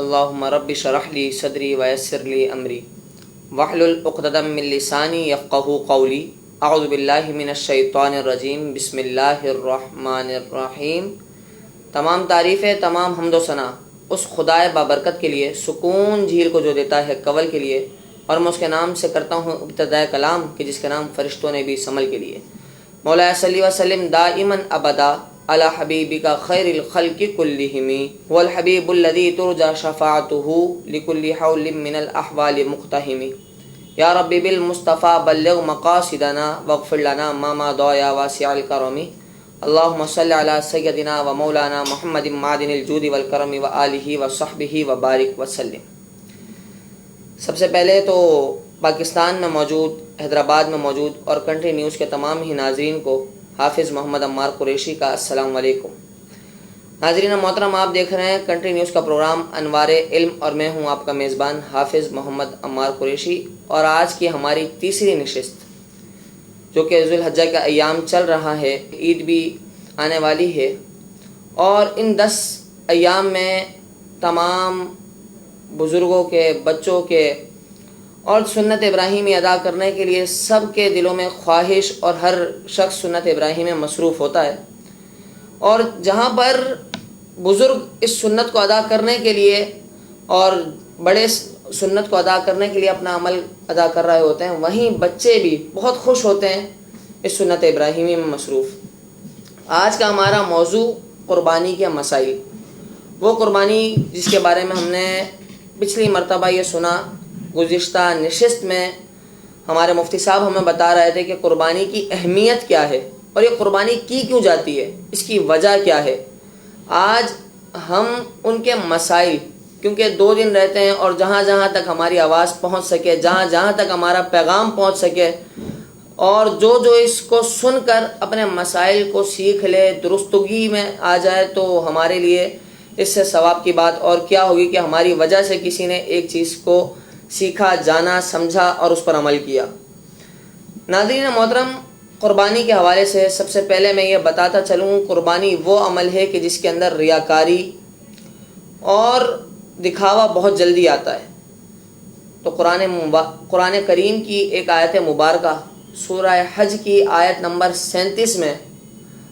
اللہم رب اشرح لی صدری ویسر لی امری واحلل عقدۃ من لسانی یفقہوا قولی اعوذ باللہ من الشیطان الرجیم بسم اللہ الرحمن الرحیم۔ تمام تعریفیں، تمام حمد و ثنا اس خدائے بابرکت کے لیے، سکون جھیل کو جو دیتا ہے کول کے لیے، اور میں اس کے نام سے کرتا ہوں ابتدائے کلام کہ جس کے نام فرشتوں نے بھی سمل کے لیے۔ مولا صلی وسلم دائما ابدا علی حبیبک خیر الخلق کلہم والحبیب الذی ترجى شفاعته لکل حول من الاحوال مقتحم۔ یا رب بالمصطفیٰ بلغ مقاصدنا واغفر لنا ما مضى یا واسع الکرم۔ اللہم صلی علی سیدنا و مولانا محمد معدن الجود والکرم وآلہ وصحبہ وبارک وسلم۔ سب سے پہلے تو پاکستان میں موجود، حیدرآباد میں موجود اور کنٹری نیوز کے تمام ہی ناظرین کو حافظ محمد عمار قریشی کا السلام علیکم۔ ناظرین محترم، آپ دیکھ رہے ہیں کنٹری نیوز کا پروگرام انوار علم اور میں ہوں آپ کا میزبان حافظ محمد عمار قریشی، اور آج کی ہماری تیسری نشست جو کہ ذو الحجہ کا ایام چل رہا ہے، عید بھی آنے والی ہے، اور ان 10 ایام میں تمام بزرگوں کے، بچوں کے اور سنت ابراہیمی ادا کرنے کے لیے سب کے دلوں میں خواہش، اور ہر شخص سنت ابراہیم میں مصروف ہوتا ہے، اور جہاں پر بزرگ اس سنت کو ادا کرنے کے لیے اور بڑے سنت کو ادا کرنے کے لیے اپنا عمل ادا کر رہے ہوتے ہیں، وہیں بچے بھی بہت خوش ہوتے ہیں اس سنت ابراہیمی میں مصروف۔ آج کا ہمارا موضوع قربانی کے مسائل، وہ قربانی جس کے بارے میں ہم نے پچھلی مرتبہ یہ سنا، گزشتہ نشست میں ہمارے مفتی صاحب ہمیں بتا رہے تھے کہ قربانی کی اہمیت کیا ہے اور یہ قربانی کی کیوں جاتی ہے، اس کی وجہ کیا ہے۔ آج ہم ان کے مسائل، کیونکہ 2 دن رہتے ہیں اور جہاں جہاں تک ہماری آواز پہنچ سکے، جہاں جہاں تک ہمارا پیغام پہنچ سکے، اور جو اس کو سن کر اپنے مسائل کو سیکھ لے، درستگی میں آ جائے، تو ہمارے لیے اس سے ثواب کی بات اور کیا ہوگی کہ ہماری وجہ سے کسی نے ایک چیز کو سیکھا، جانا، سمجھا اور اس پر عمل کیا۔ ناظرین محترم، قربانی کے حوالے سے سب سے پہلے میں یہ بتاتا چلوں، قربانی وہ عمل ہے کہ جس کے اندر ریاکاری اور دکھاوا بہت جلدی آتا ہے۔ تو قرآن کریم کی ایک آیت مبارکہ سورہ حج کی آیت نمبر 37 میں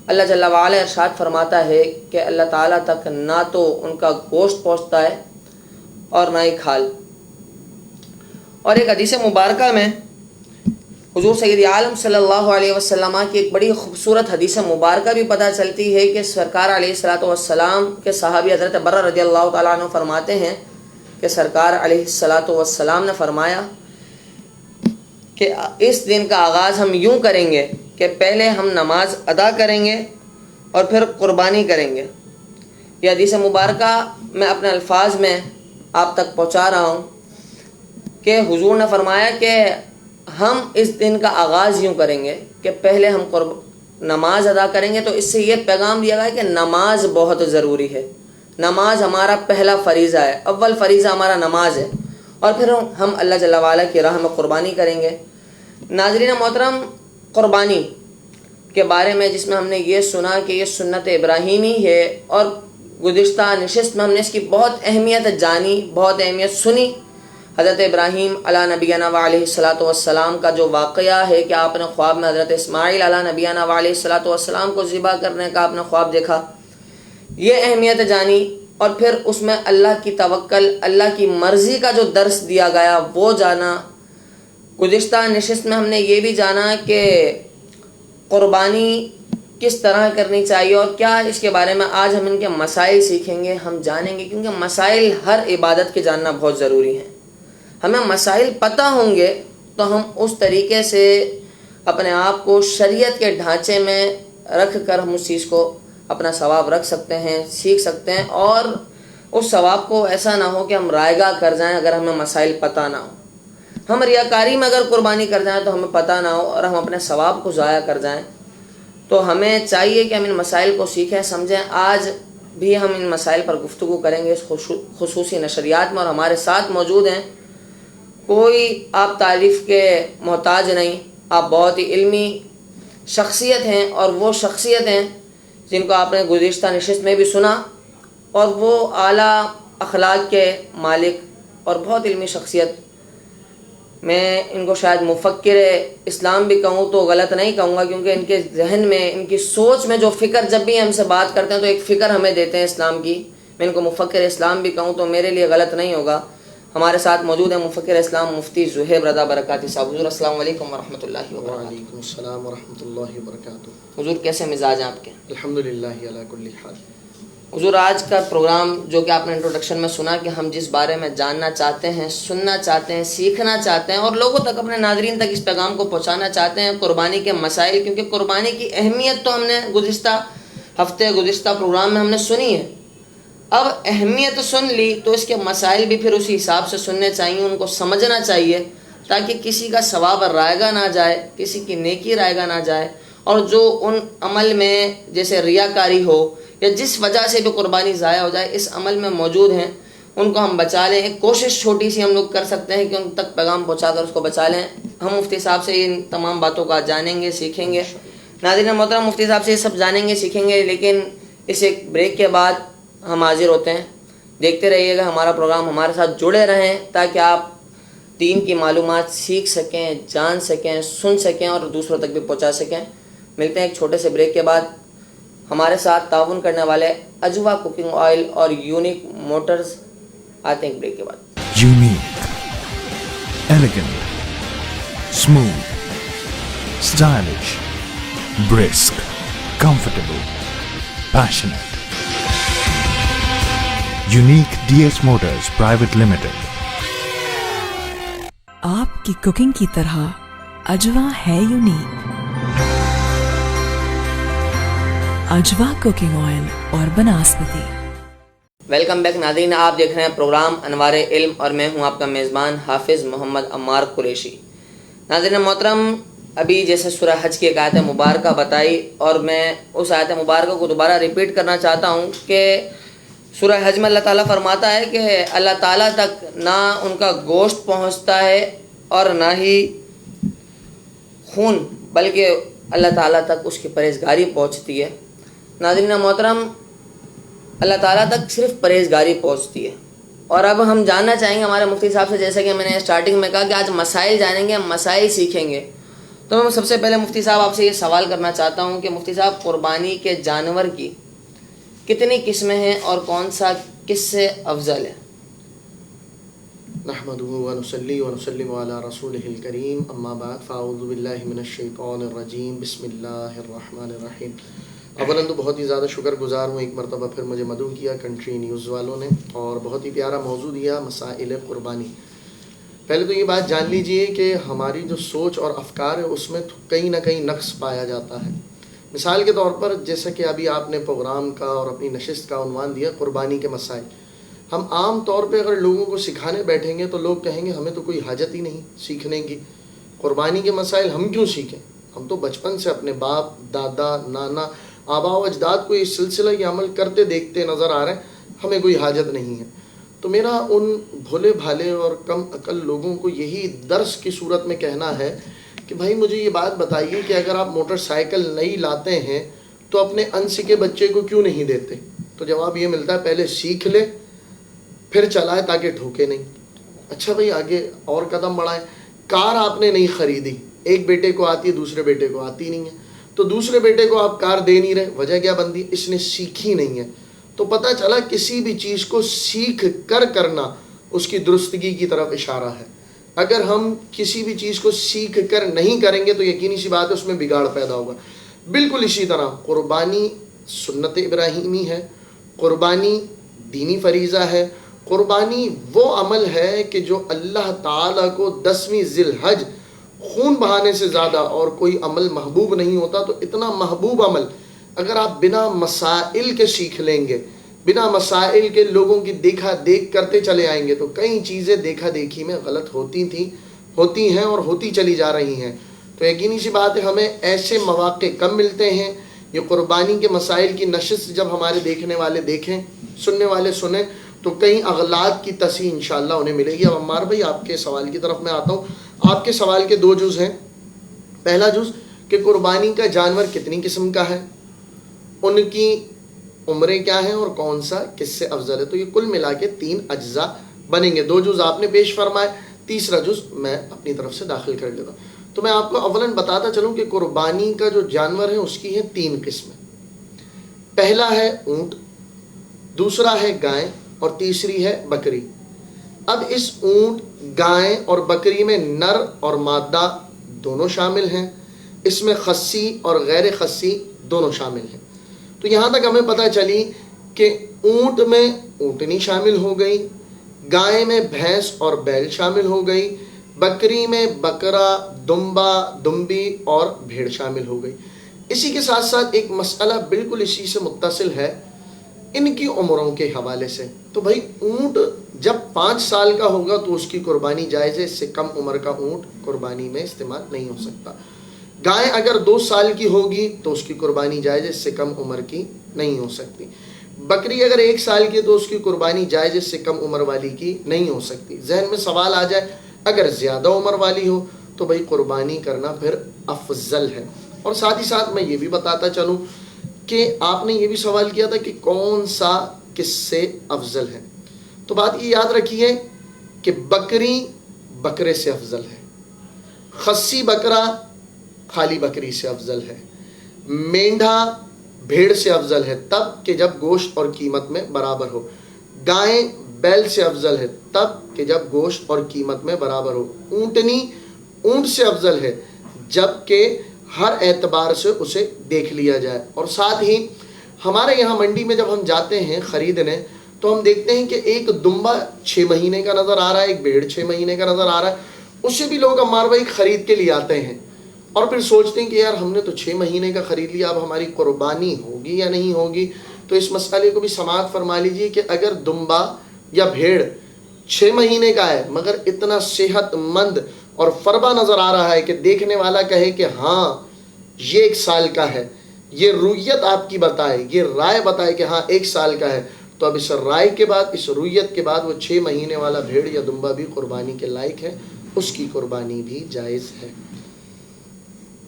اللہ جل وعلا ارشاد فرماتا ہے کہ اللہ تعالیٰ تک نہ تو ان کا گوشت پہنچتا ہے اور نہ ہی کھال۔ اور ایک حدیث مبارکہ میں حضور سید عالم صلی اللہ علیہ وسلم کی ایک بڑی خوبصورت حدیث مبارکہ بھی پتہ چلتی ہے کہ سرکار علیہ الصلوۃ والسلام کے صحابی حضرت برہ رضی اللہ تعالیٰ عنہ فرماتے ہیں کہ سرکار علیہ الصلوۃ والسلام نے فرمایا کہ اس دن کا آغاز ہم یوں کریں گے کہ پہلے ہم نماز ادا کریں گے اور پھر قربانی کریں گے۔ یہ حدیث مبارکہ میں اپنے الفاظ میں آپ تک پہنچا رہا ہوں کہ حضور نے فرمایا کہ ہم اس دن کا آغاز یوں کریں گے کہ پہلے ہم نماز ادا کریں گے۔ تو اس سے یہ پیغام دیا گیا کہ نماز بہت ضروری ہے، نماز ہمارا پہلا فریضہ ہے، اول فریضہ ہمارا نماز ہے، اور پھر ہم اللہ جل وعلا کی راہ میں قربانی کریں گے۔ ناظرین محترم، قربانی کے بارے میں جس میں ہم نے یہ سنا کہ یہ سنت ابراہیمی ہے، اور گزشتہ نشست میں ہم نے اس کی بہت اہمیت جانی، بہت اہمیت سنی۔ حضرت ابراہیم علیہ نبینا علیہ الصلوۃ والسلام کا جو واقعہ ہے کہ آپ نے خواب میں حضرت اسماعیل علیہ نبینا علیہ الصلوۃ والسلام کو ذبح کرنے کا آپ نے خواب دیکھا، یہ اہمیت جانی، اور پھر اس میں اللہ کی توکل، اللہ کی مرضی کا جو درس دیا گیا وہ جانا۔ گزشتہ نشست میں ہم نے یہ بھی جانا کہ قربانی کس طرح کرنی چاہیے اور کیا اس کے بارے میں آج ہم ان کے مسائل سیکھیں گے، ہم جانیں گے، کیونکہ مسائل ہر عبادت کے جاننا بہت ضروری ہیں۔ ہمیں مسائل پتہ ہوں گے تو ہم اس طریقے سے اپنے آپ کو شریعت کے ڈھانچے میں رکھ کر ہم اس چیز کو اپنا ثواب رکھ سکتے ہیں، سیکھ سکتے ہیں، اور اس ثواب کو ایسا نہ ہو کہ ہم رائے گاہ کر جائیں اگر ہمیں مسائل پتہ نہ ہو، ہم ریاکاری میں اگر قربانی کر جائیں تو ہمیں پتہ نہ ہو اور ہم اپنے ثواب کو ضائع کر جائیں۔ تو ہمیں چاہیے کہ ہم ان مسائل کو سیکھیں، سمجھیں۔ آج بھی ہم ان مسائل پر گفتگو کریں گے اس خصوصی نشریات میں، اور ہمارے ساتھ موجود ہیں، کوئی آپ تعریف کے محتاج نہیں، آپ بہت ہی علمی شخصیت ہیں، اور وہ شخصیت ہیں جن کو آپ نے گزشتہ نشست میں بھی سنا، اور وہ اعلیٰ اخلاق کے مالک اور بہت علمی شخصیت. میں ان کو شاید مفکر اسلام بھی کہوں تو غلط نہیں کہوں گا، کیونکہ ان کے ذہن میں، ان کی سوچ میں جو فکر، جب بھی ہم سے بات کرتے ہیں تو ایک فکر ہمیں دیتے ہیں اسلام کی. میں ان کو مفکر اسلام بھی کہوں تو میرے لیے غلط نہیں ہوگا. ہمارے ساتھ موجود ہیں مفکر اسلام مفتی زہیب رضا برکاتی صاحب. حضور السلام علیکم ورحمۃ اللہ وبرکاتہ. وعلیکم السلام ورحمۃ اللہ وبرکاتہ. حضور کیسے مزاج ہیں آپ کے؟ الحمدللہ علی کل حال. حضور آج کا پروگرام جو کہ آپ نے انٹروڈکشن میں سنا کہ ہم جس بارے میں جاننا چاہتے ہیں، سننا چاہتے ہیں، سیکھنا چاہتے ہیں اور لوگوں تک، اپنے ناظرین تک اس پیغام کو پہنچانا چاہتے ہیں، قربانی کے مسائل. کیونکہ قربانی کی اہمیت تو ہم نے گزشتہ ہفتے، گزشتہ پروگرام میں ہم نے سنی ہے. اب اہمیت سن لی تو اس کے مسائل بھی پھر اسی حساب سے سننے چاہیے، ان کو سمجھنا چاہیے، تاکہ کسی کا ثواب رائگاں نہ جائے، کسی کی نیکی رائگاں نہ جائے. اور جو ان عمل میں جیسے ریاکاری ہو یا جس وجہ سے بھی قربانی ضائع ہو جائے، اس عمل میں موجود ہیں، ان کو ہم بچا لیں. ایک کوشش چھوٹی سی ہم لوگ کر سکتے ہیں کہ ان تک پیغام پہنچا کر اس کو بچا لیں. ہم مفتی صاحب سے ان تمام باتوں کا جانیں گے، سیکھیں گے. ناظرین محترم، مفتی صاحب سے یہ سب جانیں گے، سیکھیں گے، لیکن اس ایک بریک کے بعد ہم حاضر ہوتے ہیں. دیکھتے رہیے گا ہمارا پروگرام، ہمارے ساتھ جڑے رہیں تاکہ آپ دین کی معلومات سیکھ سکیں، جان سکیں، سن سکیں اور دوسروں تک بھی پہنچا سکیں. ملتے ہیں ایک چھوٹے سے بریک کے بعد. ہمارے ساتھ تعاون کرنے والے اجوا کوکنگ آئل اور یونیک موٹرز آتے ہیں ایک بریک کے بعد. Unique, elegant, smooth, stylish, brisk, comfortable, passionate. Unique D S Motors private limited. آپ کی کوکنگ کی طرح اجوا ہے یونیک. اجوا کوکنگ آئل اور بناسپتی. ویلکم بیک ناظرین، آپ دیکھ رہے ہیں پروگرام انوار علم اور میں ہوں آپ کا میزبان حافظ محمد عمار قریشی. ناظرین محترم، ابھی جیسے سورہ حج کی ایک آیت مبارکہ بتائی اور میں اس آیت مبارکہ کو دوبارہ ریپیٹ کرنا چاہتا ہوں کہ سورہ حج میں اللہ تعالیٰ فرماتا ہے کہ اللہ تعالیٰ تک نہ ان کا گوشت پہنچتا ہے اور نہ ہی خون، بلکہ اللہ تعالیٰ تک اس کی پرہیزگاری پہنچتی ہے. ناظرین محترم، اللہ تعالیٰ تک صرف پرہیزگاری پہنچتی ہے. اور اب ہم جاننا چاہیں گے ہمارے مفتی صاحب سے، جیسے کہ میں نے اسٹارٹنگ میں کہا کہ آج مسائل جانیں گے، مسائل سیکھیں گے. تو میں سب سے پہلے مفتی صاحب آپ سے یہ سوال کرنا چاہتا ہوں کہ مفتی صاحب، قربانی کے جانور کی کتنی قسمیں ہیں اور کون سا کس سے افضل ہے؟ نحمده ونصلي ونسلم على رسوله الكريم، اما بعد، فاعوذ باللہ من الشیطان الرجیم، بسم اللہ الرحمن الرحیم. اولا تو بہت ہی زیادہ شکر گزار ہوں، ایک مرتبہ پھر مجھے مدعو کیا کنٹری نیوز والوں نے اور بہت ہی پیارا موضوع دیا، مسائل قربانی. پہلے تو یہ بات جان لیجئے کہ ہماری جو سوچ اور افکار ہے اس میں کہیں نہ کہیں نقص پایا جاتا ہے. مثال کے طور پر، جیسا کہ ابھی آپ نے پروگرام کا اور اپنی نشست کا عنوان دیا قربانی کے مسائل، ہم عام طور پہ اگر لوگوں کو سکھانے بیٹھیں گے تو لوگ کہیں گے ہمیں تو کوئی حاجت ہی نہیں سیکھنے کی، قربانی کے مسائل ہم کیوں سیکھیں، ہم تو بچپن سے اپنے باپ، دادا، نانا، آبا و اجداد کو اس سلسلہ یہ عمل کرتے دیکھتے نظر آ رہے ہیں، ہمیں کوئی حاجت نہیں ہے. تو میرا ان بھولے بھالے اور کم عقل لوگوں کو یہی درس کی صورت میں کہنا ہے کہ بھائی مجھے یہ بات بتائیے کہ اگر آپ موٹر سائیکل نہیں لاتے ہیں تو اپنے انسکے بچے کو کیوں نہیں دیتے؟ تو جواب یہ ملتا ہے پہلے سیکھ لے پھر چلائے تاکہ ٹھوکے نہیں. اچھا بھائی آگے اور قدم بڑھائیں. کار آپ نے نہیں خریدی، ایک بیٹے کو آتی ہے دوسرے بیٹے کو آتی نہیں ہے، تو دوسرے بیٹے کو آپ کار دے نہیں رہے، وجہ کیا بنتی؟ اس نے سیکھی نہیں ہے. تو پتہ چلا کسی بھی چیز کو سیکھ کر کرنا اس کی درستگی کی طرف اشارہ ہے. اگر ہم کسی بھی چیز کو سیکھ کر نہیں کریں گے تو یقینی سی بات ہے اس میں بگاڑ پیدا ہوگا. بالکل اسی طرح قربانی سنت ابراہیمی ہے، قربانی دینی فریضہ ہے. قربانی وہ عمل ہے کہ جو اللہ تعالیٰ کو 10ویں ذی الحج خون بہانے سے زیادہ اور کوئی عمل محبوب نہیں ہوتا. تو اتنا محبوب عمل اگر آپ بنا مسائل کے سیکھ لیں گے، بنا مسائل کے لوگوں کی دیکھا دیکھ کرتے چلے آئیں گے، تو کئی چیزیں دیکھا دیکھی میں غلط ہوتی ہیں اور ہوتی چلی جا رہی ہیں. تو یقینی سی بات ہے ہمیں ایسے مواقع کم ملتے ہیں. یہ قربانی کے مسائل کی نشست جب ہمارے دیکھنے والے دیکھیں، سننے والے سنیں، تو کئی اغلاط کی تصحیح انشاءاللہ انہیں ملے گی. اب عمار بھائی آپ کے سوال کی طرف میں آتا ہوں. آپ کے سوال کے 2 جز ہیں. پہلا جز کہ قربانی کا جانور کتنی قسم کا ہے، ان کی عمرے کیا ہیں اور کون سا کس سے افضل ہے. تو یہ کل ملا کے 3 اجزاء بنیں گے. 2 جز آپ نے پیش فرمائے, تیسرا جز میں اپنی طرف سے داخل کر لیتا ہوں. تو میں آپ کو اولاً بتاتا چلوں کہ قربانی کا جو جانور ہے اس کی ہے 3 قسمیں. پہلا ہے اونٹ, دوسرا ہے گائے اور تیسری ہے بکری. اب اس اونٹ, گائے اور بکری میں نر اور مادہ دونوں شامل ہیں. اس میں خصی اور غیر خصی دونوں شامل ہیں. تو یہاں تک ہمیں پتہ چلی کہ اونٹ میں اونٹنی شامل ہو گئی, گائے میں بھینس اور بیل شامل ہو گئی, بکری میں بکرا, دمبا, دمبی اور بھیڑ شامل ہو گئی. اسی کے ساتھ ساتھ ایک مسئلہ بالکل اسی سے متصل ہے ان کی عمروں کے حوالے سے. تو بھائی اونٹ جب 5 سال کا ہوگا تو اس کی قربانی جائز ہے, اس سے کم عمر کا اونٹ قربانی میں استعمال نہیں ہو سکتا. گائے اگر 2 سال کی ہوگی تو اس کی قربانی جائز ہے, اس سے کم عمر کی نہیں ہو سکتی. بکری اگر 1 سال کی تو اس کی قربانی جائز ہے, اس سے کم عمر والی کی نہیں ہو سکتی. ذہن میں سوال آ جائے اگر زیادہ عمر والی ہو تو بھائی قربانی کرنا پھر افضل ہے. اور ساتھ ہی ساتھ میں یہ بھی بتاتا چلوں کہ آپ نے یہ بھی سوال کیا تھا کہ کون سا کس سے افضل ہے. تو بات یہ یاد رکھیے کہ بکری بکرے سے افضل ہے, خصی بکرا خالی بکری سے افضل ہے, مینڈھا بھیڑ سے افضل ہے تب کہ جب گوشت اور قیمت میں برابر ہو, گائے بیل سے افضل ہے تب کہ جب گوشت اور قیمت میں برابر ہو, اونٹنی اونٹ سے افضل ہے جبکہ ہر اعتبار سے اسے دیکھ لیا جائے. اور ساتھ ہی ہمارے یہاں منڈی میں جب ہم جاتے ہیں خریدنے تو ہم دیکھتے ہیں کہ ایک دمبا 6 مہینے کا نظر آ رہا ہے, ایک بھیڑ 6 مہینے کا نظر آ رہا ہے. اسے بھی لوگ عمار بھائی خرید کے لے آتے ہیں اور پھر سوچتے ہیں کہ یار ہم نے تو 6 مہینے کا خرید لیا, اب ہماری قربانی ہوگی یا نہیں ہوگی. تو اس مسئلے کو بھی سماعت فرما لیجیے کہ اگر دمبا یا بھیڑ 6 مہینے کا ہے مگر اتنا صحت مند اور فربا نظر آ رہا ہے کہ دیکھنے والا کہے کہ ہاں یہ 1 سال کا ہے, یہ رویت آپ کی بتائے, یہ رائے بتائے کہ ہاں 1 سال کا ہے, تو اب اس رائے کے بعد, اس رویت کے بعد وہ 6 مہینے والا بھیڑ یا دمبا بھی قربانی کے لائق ہے, اس کی قربانی بھی جائز ہے.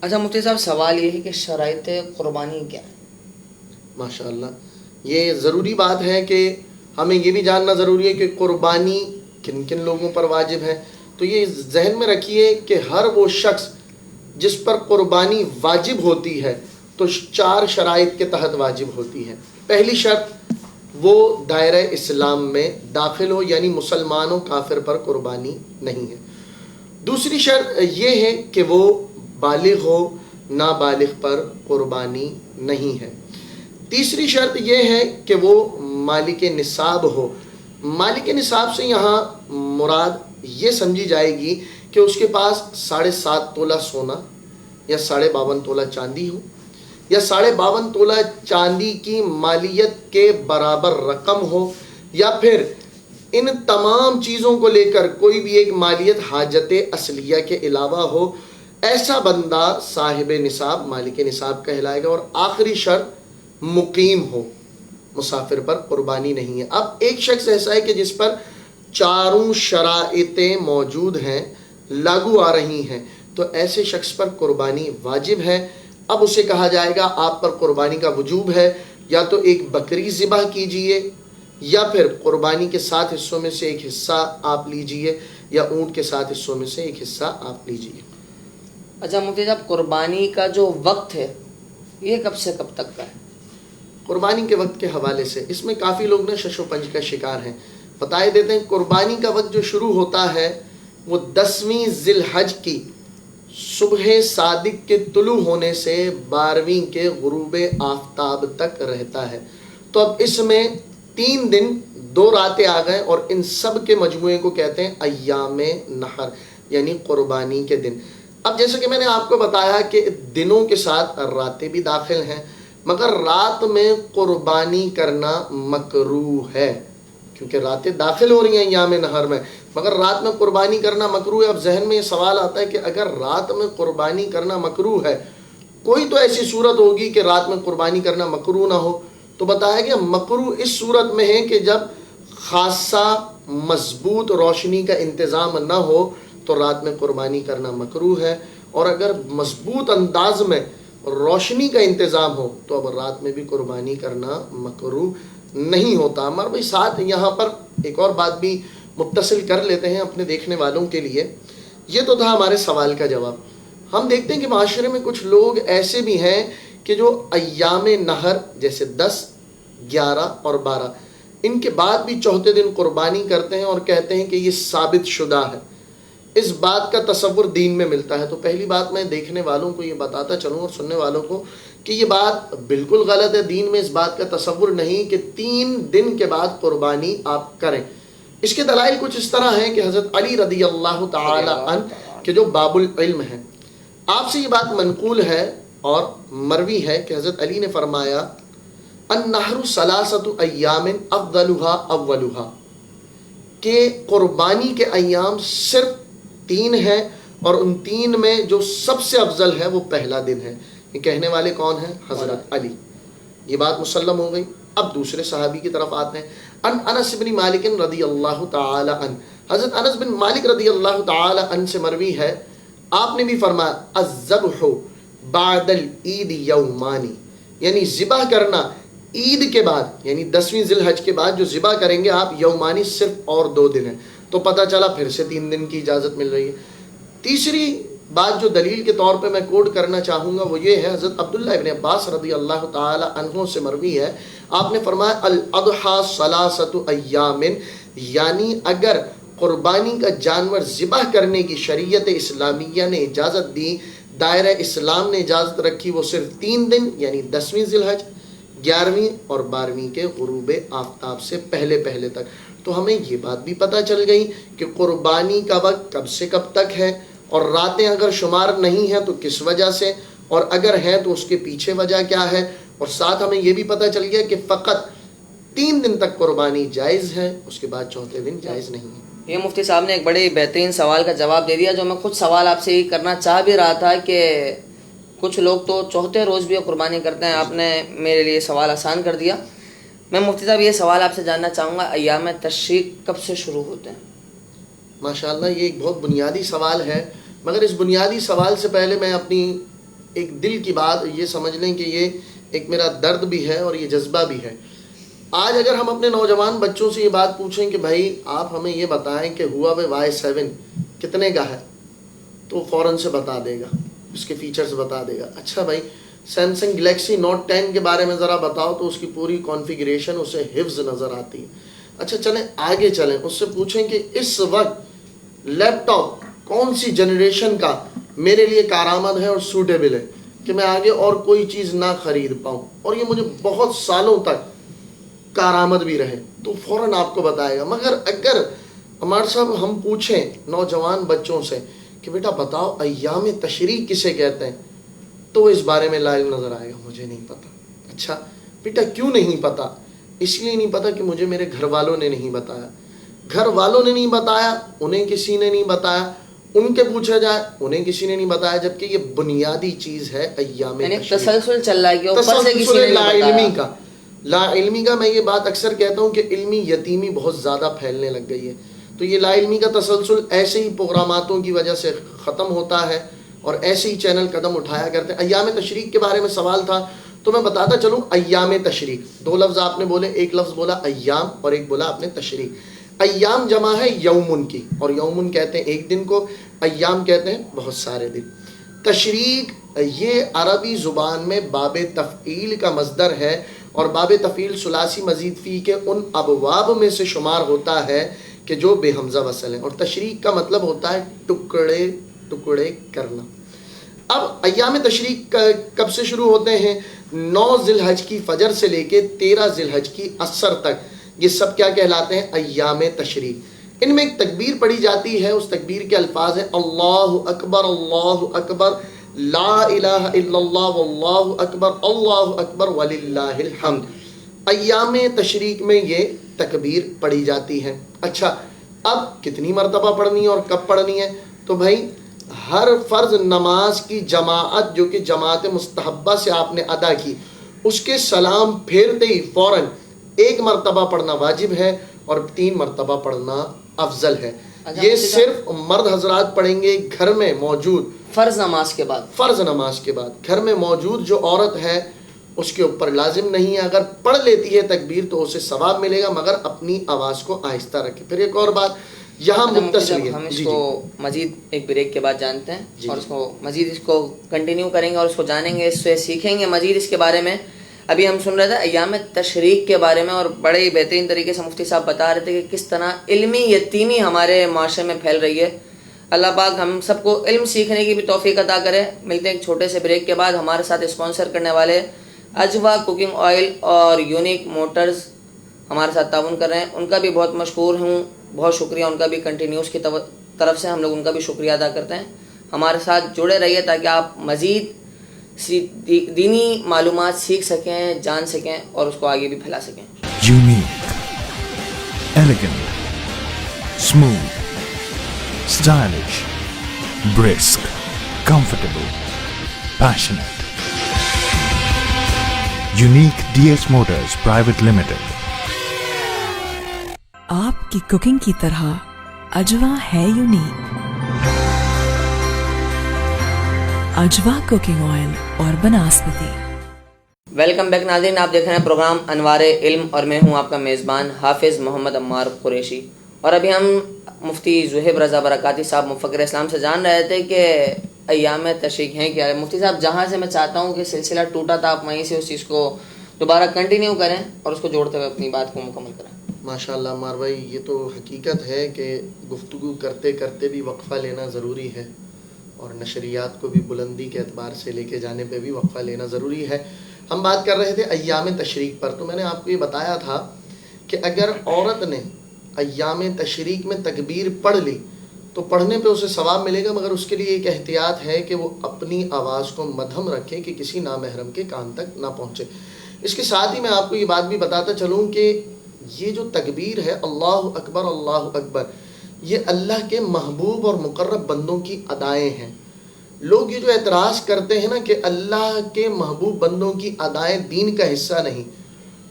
اچھا مفتی صاحب, سوال یہ ہے کہ شرائط قربانی کیا ہے؟ ماشاءاللہ, یہ ضروری بات ہے کہ ہمیں یہ بھی جاننا ضروری ہے کہ قربانی کن کن لوگوں پر واجب ہے. تو یہ ذہن میں رکھیے کہ ہر وہ شخص جس پر قربانی واجب ہوتی ہے تو 4 شرائط کے تحت واجب ہوتی ہے. پہلی شرط وہ دائرہ اسلام میں داخل ہو, یعنی مسلمان و کافر پر قربانی نہیں ہے. دوسری شرط یہ ہے کہ وہ بالغ ہو, نابالغ پر قربانی نہیں ہے. تیسری شرط یہ ہے کہ وہ مالک نصاب ہو. مالک نصاب سے یہاں مراد یہ سمجھی جائے گی کہ اس کے پاس 7.5 تولہ سونا یا 52.5 تولہ چاندی ہو, یا 52.5 تولہ چاندی کی مالیت کے برابر رقم ہو, یا پھر ان تمام چیزوں کو لے کر کوئی بھی ایک مالیت حاجت اصلیہ کے علاوہ ہو. ایسا بندہ صاحب نصاب, مالک نصاب کہلائے گا. اور آخری شرط مقیم ہو, مسافر پر قربانی نہیں ہے. اب ایک شخص ایسا ہے کہ جس پر 4 شرائطیں موجود ہیں, لاگو آ رہی ہیں, تو ایسے شخص پر قربانی واجب ہے. اب اسے کہا جائے گا آپ پر قربانی کا وجوب ہے, یا تو ایک بکری ذبح کیجئے, یا پھر قربانی کے 7 حصوں میں سے ایک حصہ آپ لیجئے, یا اونٹ کے 7 حصوں میں سے ایک حصہ آپ لیجئے. اچھا مفتی صاحب, قربانی کا جو وقت ہے یہ کب سے کب تک کا ہے؟ قربانی کے وقت کے حوالے سے اس میں کافی لوگ نے شش و پنج کا شکار ہیں. بتائے دیتے ہیں قربانی کا وقت جو شروع ہوتا ہے وہ 10ویں ذی الحج کی صبح صادق کے طلوع ہونے سے 12ویں کے غروب آفتاب تک رہتا ہے. تو اب اس میں 3 دن 2 راتیں آ گئے, اور ان سب کے مجموعے کو کہتے ہیں ایام نحر, یعنی قربانی کے دن. اب جیسا کہ میں نے آپ کو بتایا کہ دنوں کے ساتھ راتیں بھی داخل ہیں, مگر رات میں قربانی کرنا مکروہ ہے, کیونکہ راتیں داخل ہو رہی ہیں ایام نحر میں, مگر رات میں قربانی کرنا مکروہ ہے. اب ذہن میں یہ سوال آتا ہے کہ اگر رات میں قربانی کرنا مکروہ ہے, کوئی تو ایسی صورت ہوگی کہ رات میں قربانی کرنا مکروہ نہ ہو. تو بتایا کہ مکروہ اس صورت میں ہے کہ جب خاصا مضبوط روشنی کا انتظام نہ ہو تو رات میں قربانی کرنا مکروہ ہے, اور اگر مضبوط انداز میں روشنی کا انتظام ہو تو اب رات میں بھی قربانی کرنا مکروہ نہیں ہوتا. ہمارے بھائی ساتھ یہاں پر ایک اور بات بھی متصل کر لیتے ہیں اپنے دیکھنے والوں کے لیے. یہ تو تھا ہمارے سوال کا جواب. ہم دیکھتے ہیں کہ معاشرے میں کچھ لوگ ایسے بھی ہیں کہ جو ایام نہر جیسے 10, 11 اور 12 ان کے بعد بھی چوتھے دن قربانی کرتے ہیں اور کہتے ہیں کہ یہ ثابت شدہ ہے. اس بات کا تصور دین میں ملتا ہے. تو پہلی بات میں دیکھنے والوں کو یہ بتاتا چلوں اور سننے والوں کو کہ یہ بات بالکل غلط ہے. دین میں اس بات کا تصور نہیں کہ 3 دن کے بعد قربانی آپ کریں. اس کے دلائل کچھ اس طرح ہیں کہ حضرت علی رضی اللہ تعالی عنہ کہ جو باب العلم ہیں, آپ سے یہ بات منقول ہے اور مروی ہے کہ حضرت علی نے فرمایا النحر 3 ایام افضلها اولها, کہ قربانی کے ایام صرف 3 ہیں اور ان 3 میں جو سب سے افضل ہے وہ پہلا دن ہے. یہ کہنے والے کون ہیں؟ حضرت علی. یہ بات مسلم ہو گئی. اب دوسرے صحابی کی طرف آتے ہیں. انس بن مالک رضی اللہ تعالی عنہ, حضرت انس بن مالک رضی اللہ تعالی عنہ سے مروی ہے, آپ نے بھی فرمایا الذبح بعد العید یومانی, یعنی ذبح کرنا عید کے بعد یعنی 10ویں ذی الحج کے بعد جو ذبح کریں گے آپ, یومانی صرف اور 2 دن ہیں. تو پتہ چلا پھر سے 3 دن کی اجازت مل رہی ہے. تیسری بات جو دلیل کے طور پہ میں کوٹ کرنا چاہوں گا وہ یہ ہے, حضرت عبداللہ ابن عباس رضی اللہ تعالی عنہ سے مروی ہے, آپ نے فرمایا الاضحى 3 ایام, یعنی اگر قربانی کا جانور ذبح کرنے کی شریعت اسلامیہ نے اجازت دی, دائرہ اسلام نے اجازت رکھی, وہ صرف 3 دن یعنی 10ویں ذی الحج, 11ویں اور 12ویں کے غروب آفتاب سے پہلے تک. تو ہمیں یہ بات بھی پتہ چل گئی کہ قربانی کا وقت کب سے کب تک ہے, اور راتیں اگر شمار نہیں ہیں تو کس وجہ سے, اور اگر ہیں تو اس کے پیچھے وجہ کیا ہے, اور ساتھ ہمیں یہ بھی پتہ چل گیا کہ فقط 3 دن تک قربانی جائز ہے, اس کے بعد چوتھے دن جائز نہیں ہے. یہ مفتی صاحب نے ایک بڑے بہترین سوال کا جواب دے دیا, جو میں خود سوال آپ سے یہ کرنا چاہ بھی رہا تھا کہ کچھ لوگ تو چوتھے روز بھی قربانی کرتے ہیں. آپ نے میرے لیے سوال آسان کر دیا. میں مفتی صاحب یہ سوال آپ سے جاننا چاہوں گا, ایام تشریق کب سے شروع ہوتے ہیں؟ ماشاءاللہ یہ ایک بہت بنیادی سوال ہے, مگر اس بنیادی سوال سے پہلے میں اپنی ایک دل کی بات یہ سمجھ لیں کہ یہ ایک میرا درد بھی ہے اور یہ جذبہ بھی ہے. آج اگر ہم اپنے نوجوان بچوں سے یہ بات پوچھیں کہ بھائی آپ ہمیں یہ بتائیں کہ ہواوے Y7 کتنے کا ہے, تو فوراً سے بتا دے گا, اس کے فیچرز بتا دے گا. اچھا بھائی سیمسنگ گلیکسی نوٹ 10 کے بارے میں ذرا بتاؤ, تو اس کی پوری کانفیگریشن اسے حفظ نظر آتی ہے. اچھا چلیں آگے چلیں, اس سے پوچھیں کہ اس وقت لیپ ٹاپ کون سی جنریشن کا میرے لیے کارآمد ہے اور سوٹیبل ہے کہ میں آگے اور کوئی چیز نہ خرید پاؤں اور یہ مجھے بہت سالوں تک کارآمد بھی رہے, تو فوراً آپ کو بتائے گا. مگر اگر ہمارے صاحب ہم پوچھیں نوجوان بچوں سے کہ بیٹا بتاؤ ایام تشریق کسے کہتے ہیں, تو اس بارے میں لا علم نظر آئے گا, مجھے نہیں پتا. اچھا بیٹا کیوں نہیں پتا؟ اس لیے نہیں پتا کہ مجھے میرے گھر والوں نے نہیں بتایا. گھر والوں نے نہیں بتایا, انہیں کسی نے نہیں بتایا, ان کے پوچھا جائے انہیں کسی نے نہیں بتایا, جبکہ یہ بنیادی چیز ہے ایام تسلسل چل رہا ہے کہ اوپر سے کسی نے لا علمی کا. لا علمی کا میں یہ بات اکثر کہتا ہوں کہ علمی یتیمی بہت زیادہ پھیلنے لگ گئی ہے. تو یہ لا علمی کا تسلسل ایسے ہی پروگراماتوں کی وجہ سے ختم ہوتا ہے اور ایسے ہی چینل قدم اٹھایا کرتے ہیں. ایام تشریق کے بارے میں سوال تھا تو میں بتاتا چلوں. ایام تشریق 2 لفظ آپ نے بولے, ایک لفظ بولا ایام اور ایک بولا آپ نے تشریق. ایام جمع ہے یومن کی, اور یومن کہتے ہیں ایک دن کو, ایام کہتے ہیں بہت سارے دن. تشریق یہ عربی زبان میں باب تفعیل کا مصدر ہے, اور باب تفعیل ثلاثی مزید فی کے ان ابواب میں سے شمار ہوتا ہے کہ جو بے حمزہ وصل ہیں, اور تشریق کا مطلب ہوتا ہے ٹکڑے ٹکڑے کرنا. اب ایام تشریق کب سے شروع ہوتے ہیں؟ 9 ذی الحج کی فجر سے لے کے 13 ذی الحج کی عصر تک, یہ سب کیا کہلاتے ہیں؟ ایام تشریق. ان میں ایک تکبیر پڑھی جاتی ہے, اس تکبیر کے الفاظ ہیں اللہ اکبر لا الہ الا اللہ واللہ اکبر وللہ الحمد. ایام تشریق میں یہ تکبیر پڑھی جاتی ہے. اچھا اب کتنی مرتبہ پڑھنی ہے اور کب پڑھنی ہے؟ تو بھائی ہر فرض نماز کی جماعت جو کہ جماعت مستحبہ سے آپ نے ادا کی, اس کے سلام پھیرتے ہی فوراً 1 مرتبہ پڑھنا واجب ہے اور 3 مرتبہ پڑھنا افضل ہے. یہ صرف مرد حضرات پڑھیں گے گھر میں موجود فرض نماز کے بعد. فرض نماز کے بعد گھر میں موجود جو عورت ہے اس کے اوپر لازم نہیں ہے. اگر پڑھ لیتی ہے تکبیر تو اسے ثواب ملے گا، مگر اپنی آواز کو آہستہ رکھے. پھر ایک اور بات یہاں متصل ہے، ہم اس کو مزید ایک بریک کے بعد جانتے ہیں اور اس کو مزید اس کو کنٹینیو کریں گے اور اس کو جانیں گے، اس سے سیکھیں گے مزید اس کے بارے میں. ابھی ہم سن رہے تھے ایام تشریق کے بارے میں اور بڑے ہی بہترین طریقے سے مفتی صاحب بتا رہے تھے کہ کس طرح علمی یتیمی ہمارے معاشرے میں پھیل رہی ہے. اللہ پاک ہم سب کو علم سیکھنے کی بھی توفیق عطا کرے. ملتے ہیں ایک چھوٹے سے بریک کے بعد. ہمارے ساتھ اسپانسر کرنے والے اجوا کوکنگ آئل اور یونیک موٹرز ہمارے ساتھ تعاون کر رہے ہیں، ان کا بھی بہت مشکور ہوں، بہت شکریہ ان کا بھی. کنٹینیوس کی طرف سے ہم لوگ ان کا بھی شکریہ ادا کرتے ہیں. ہمارے ساتھ جڑے رہیے تاکہ آپ مزید دینی معلومات سیکھ سکیں، جان سکیں اور اس کو آگے بھی پھیلا سکیں. Unique, elegant, smooth, stylish, brisk, comfortable, passionate. Unique DS Motors Private Limited. آپ کی کوکنگ کی طرح اجوا ہے یونیک. اجوا کوکنگ آئل اور بناسپتی. ویلکم بیک ناظرین، آپ دیکھ رہے ہیں پروگرام انوار علم اور میں ہوں آپ کا میزبان حافظ محمد عمار قریشی. اور ابھی ہم مفتی زہیب رضا برکاتی صاحب مفکر اسلام سے جان رہے تھے کہ ایام تشریق ہیں کیا. مفتی صاحب جہاں سے میں چاہتا ہوں کہ سلسلہ ٹوٹا تھا آپ وہیں سے اس چیز کو دوبارہ کنٹینیو کریں اور اس کو جوڑتے ہوئے اپنی بات کو مکمل کریں. ماشاء اللہ عمار بھائی، یہ تو حقیقت ہے کہ گفتگو کرتے کرتے بھی وقفہ لینا ضروری ہے اور نشریات کو بھی بلندی کے اعتبار سے لے کے جانے پہ بھی وقفہ لینا ضروری ہے. ہم بات کر رہے تھے ایام تشریق پر، تو میں نے آپ کو یہ بتایا تھا کہ اگر عورت نے ایام تشریق میں تکبیر پڑھ لی تو پڑھنے پہ اسے ثواب ملے گا، مگر اس کے لیے ایک احتیاط ہے کہ وہ اپنی آواز کو مدھم رکھے کہ کسی نامحرم کے کان تک نہ پہنچے. اس کے ساتھ ہی میں آپ کو یہ بات بھی بتاتا چلوں کہ یہ جو تکبیر ہے اللہ اکبر، یہ اللہ کے محبوب اور مقرب بندوں کی ادائیں ہیں. لوگ یہ جو اعتراض کرتے ہیں نا کہ اللہ کے محبوب بندوں کی ادائیں دین کا حصہ نہیں،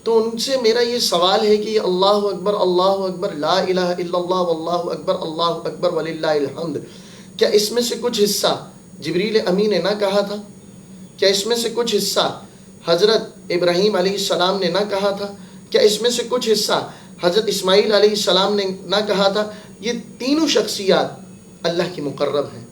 تو ان سے میرا یہ سوال ہے کہ یہ اللہ اکبر لا الہ الا اللہ واللہ اکبر وللہ الحمد، کیا اس میں سے کچھ حصہ جبریل امین نے نہ کہا تھا؟ کیا اس میں سے کچھ حصہ حضرت ابراہیم علیہ السلام نے نہ کہا تھا؟ کیا اس میں سے کچھ حصہ حضرت اسماعیل علیہ السلام نے نہ کہا تھا؟ یہ تینوں شخصیات اللہ کی مقرب ہیں،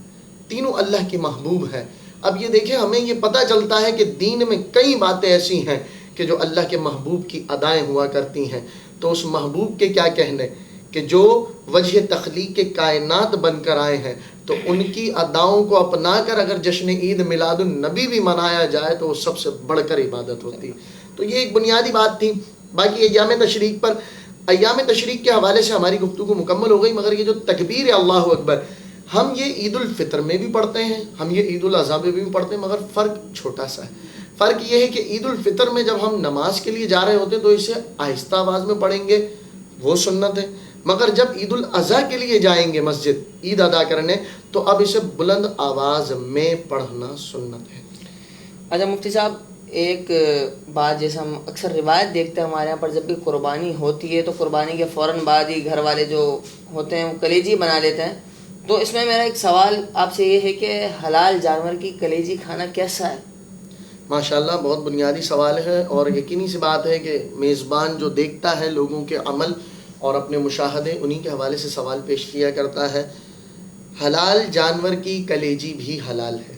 تینوں اللہ کی محبوب ہیں. اب یہ دیکھیں، ہمیں یہ پتہ چلتا ہے کہ دین میں کئی باتیں ایسی ہیں کہ جو اللہ کے محبوب کی ادائیں ہوا کرتی ہیں. تو اس محبوب کے کیا کہنے کہ جو وجہ تخلیق کے کائنات بن کر آئے ہیں، تو ان کی اداؤں کو اپنا کر اگر جشن عید میلاد النبی بھی منایا جائے تو وہ سب سے بڑھ کر عبادت ہوتی. تو یہ ایک بنیادی بات تھی. باقی ایام تشریق پر، ایام تشریق کے حوالے سے ہماری گفتگو مکمل ہو گئی. مگر یہ جو تکبیر ہے اللہ اکبر، ہم یہ عید الفطر میں بھی پڑھتے ہیں، ہم یہ عید الاضحیٰ میں بھی پڑھتے ہیں، مگر فرق چھوٹا سا ہے. فرق یہ ہے کہ عید الفطر میں جب ہم نماز کے لیے جا رہے ہوتے ہیں تو اسے آہستہ آواز میں پڑھیں گے، وہ سنت ہے. مگر جب عید الاضحیٰ کے لیے جائیں گے مسجد عید ادا کرنے تو اب اسے بلند آواز میں پڑھنا سنت ہے. اچھا مفتی صاحب، ایک بات جیسے ہم اکثر روایت دیکھتے ہیں ہمارے یہاں پر، جب بھی قربانی ہوتی ہے تو قربانی کے فوراً بعد ہی گھر والے جو ہوتے ہیں وہ کلیجی بنا لیتے ہیں. تو اس میں میرا ایک سوال آپ سے یہ ہے کہ حلال جانور کی کلیجی کھانا کیسا ہے؟ ماشاءاللہ بہت بنیادی سوال ہے، اور یقینی سی بات ہے کہ میزبان جو دیکھتا ہے لوگوں کے عمل اور اپنے مشاہدے، انہی کے حوالے سے سوال پیش کیا کرتا ہے. حلال جانور کی کلیجی بھی حلال ہے،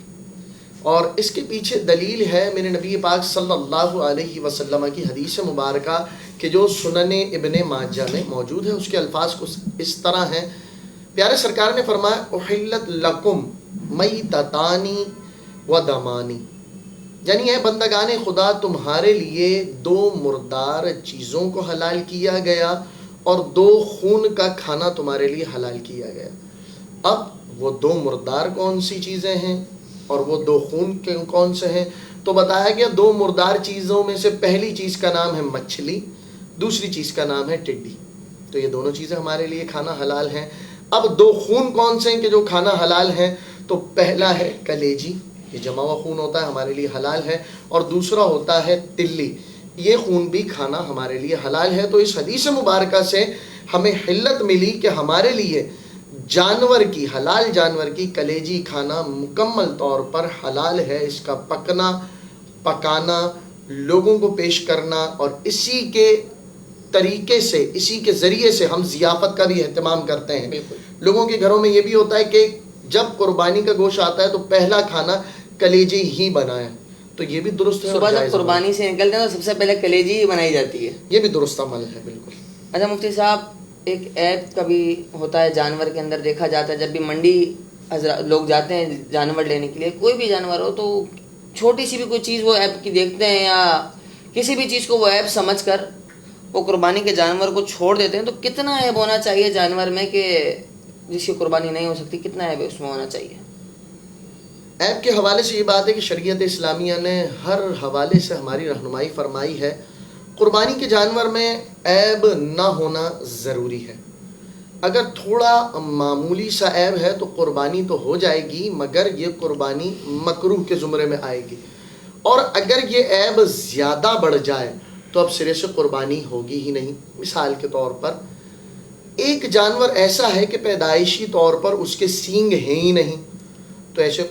اور اس کے پیچھے دلیل ہے میرے نبی پاک صلی اللہ علیہ وسلم کی حدیث مبارکہ کہ جو سنن ابن ماجہ میں موجود ہے. اس کے الفاظ کچھ اس طرح ہیں. پیارے سرکار نے فرمایا احلت لکم میتتانی و دمانی، یعنی اے بندگان خدا، تمہارے لیے دو مردار چیزوں کو حلال کیا گیا اور دو خون کا کھانا تمہارے لیے حلال کیا گیا. اب وہ دو مردار کون سی چیزیں ہیں اور وہ دو خون کے کون سے ہیں؟ تو بتایا گیا دو مردار چیزوں میں سے پہلی چیز کا نام ہے مچھلی، دوسری چیز کا نام ہے ٹڈی. تو یہ دونوں چیزیں ہمارے لیے کھانا حلال ہیں. اب دو خون کون سے ہیں کہ جو کھانا حلال ہیں؟ تو پہلا ہے کلیجی، یہ جمع ہوا خون ہوتا ہے، ہمارے لیے حلال ہے. اور دوسرا ہوتا ہے تلی، یہ خون بھی کھانا ہمارے لیے حلال ہے. تو اس حدیث مبارکہ سے ہمیں حلت ملی کہ ہمارے لیے جانور کی، حلال جانور کی کلیجی کھانا مکمل طور پر حلال ہے. اس کا پکنا، پکانا، لوگوں کو پیش کرنا، اور اسی کے طریقے سے، اسی کے ذریعے سے ہم ضیافت کا بھی اہتمام کرتے ہیں. لوگوں کے گھروں میں یہ بھی ہوتا ہے کہ جب قربانی کا گوشت آتا ہے تو پہلا کھانا کلیجی ہی بنائے، تو یہ بھی درست ہے. صبح جب قربانی سے نکلتے ہیں تو سب سے پہلے کلیجی ہی بنائی جاتی ہے. یہ بھی درست عمل ہے. بالکل. اچھا مفتی صاحب، ایک عیب کبھی ہوتا ہے جانور کے اندر دیکھا جاتا ہے، جب بھی منڈی لوگ جاتے ہیں جانور لینے کے لیے، کوئی بھی جانور ہو، تو چھوٹی سی بھی کوئی چیز وہ عیب کی دیکھتے ہیں یا کسی بھی چیز کو وہ عیب سمجھ کر وہ قربانی کے جانور کو چھوڑ دیتے ہیں. تو کتنا عیب ہونا چاہیے جانور میں کہ جس کی قربانی نہیں ہو سکتی، کتنا عیب اس میں ہونا چاہیے؟ عیب کے حوالے سے یہ بات ہے کہ شریعت اسلامیہ نے ہر حوالے سے ہماری رہنمائی فرمائی ہے. قربانی کے جانور میں عیب نہ ہونا ضروری ہے. اگر تھوڑا معمولی سا عیب ہے تو قربانی تو ہو جائے گی، مگر یہ قربانی مکروہ کے زمرے میں آئے گی. اور اگر یہ عیب زیادہ بڑھ جائے تو اب سرے سے قربانی ہوگی ہی نہیں. مثال کے طور پر ایک جانور ایسا ہے کہ پیدائشی طور پر اس کے سینگ ہیں ہی نہیں، تو ایسے